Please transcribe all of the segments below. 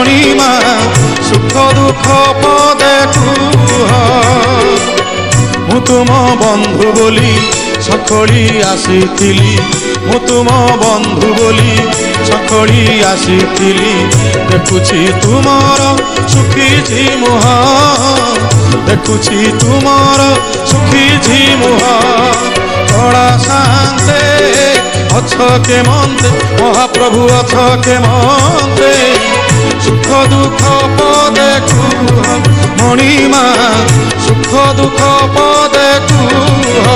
मणिमा सुख दुख पदे कुह मु तुम बंधु बोली सखोली आसीथिली मु तुम बंधु बोली सखोली आसीथिली देखुछि तुमर सुखी झिमुह देखुछि तुमर सुखी झिमुह कड़ा शांते अछ के मंते महाप्रभु अछ के मंते सुख दुख पदे कुह मणिमा सुख दुख पदे कुह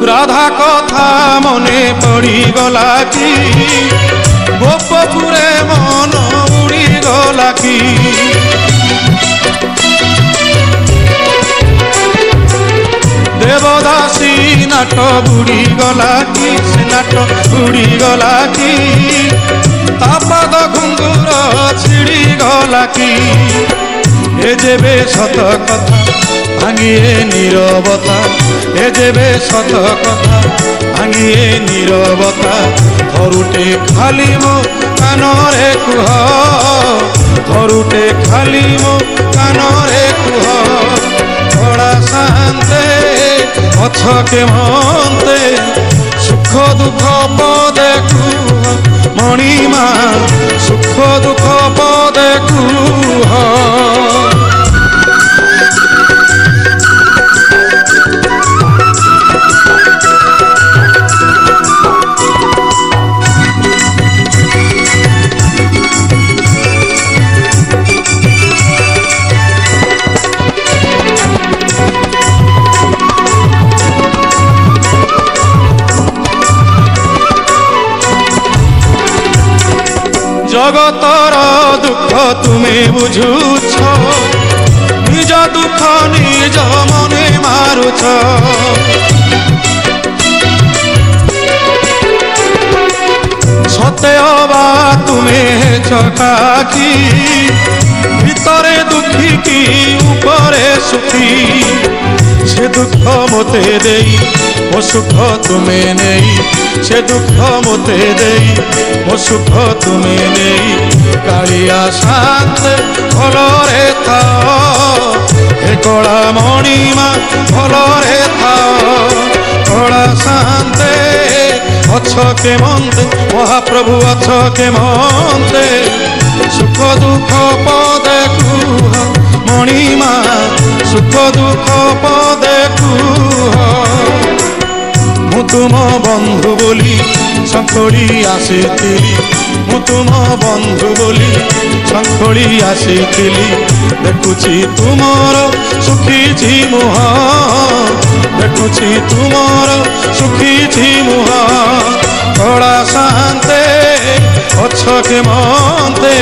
राधा कथा मने पड़ी गला कि गोपपुरे मन उड़ी गला कि देवदासी नाट बुड़ी गला कि से नाट बुड़ी गला कि तापद घुंगुर छिड़ी गला कि ए जेबे सत कथा भांगिए नीरवता ए जेबे सत कथा भांगिए नीरवता धरुटे खाली मो कानरे कुह धरुटे खाली मो कानरे कुह बड़ा शांते अछ के मंते सुख दुख पदे कुह मणिमा सुख दुख पदे कुह जगतर दुख तुम्हें बुझुछ निज दुख निज मने मारुछ सत्य बा तुम्हें चकाकी भितरे दुखी की ऊपरे सुखी से दुख मोते देई ओ सुख तुम्हें नहीं से दुख मोते देई ओ सुख तुम्हें नहीं कालिया शांत भलरे था हे कला मणिमा भलरे था कला शांते अछ के मंते महाप्रभु अछ के मंते सुख दुख पदे कुह मणिमा सुख दुख पदे कुह मु तुम बंधु बोली शंखोली आसीथिली मु तुम बंधु बोली शंखोली आसीथिली देखुछि तुमर सुखी झिमुह देखुछि तुमर सुखी झिमुह कड़ा शांते अछ के मंते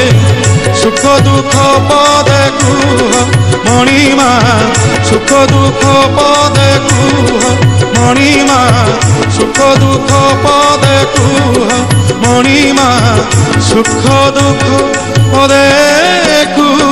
सुख दुख पदे कुह मणिमा सुख दुख पदे कुह मणिमा सुख दुख पदे कुह मणिमा सुख दुख पदे कुह।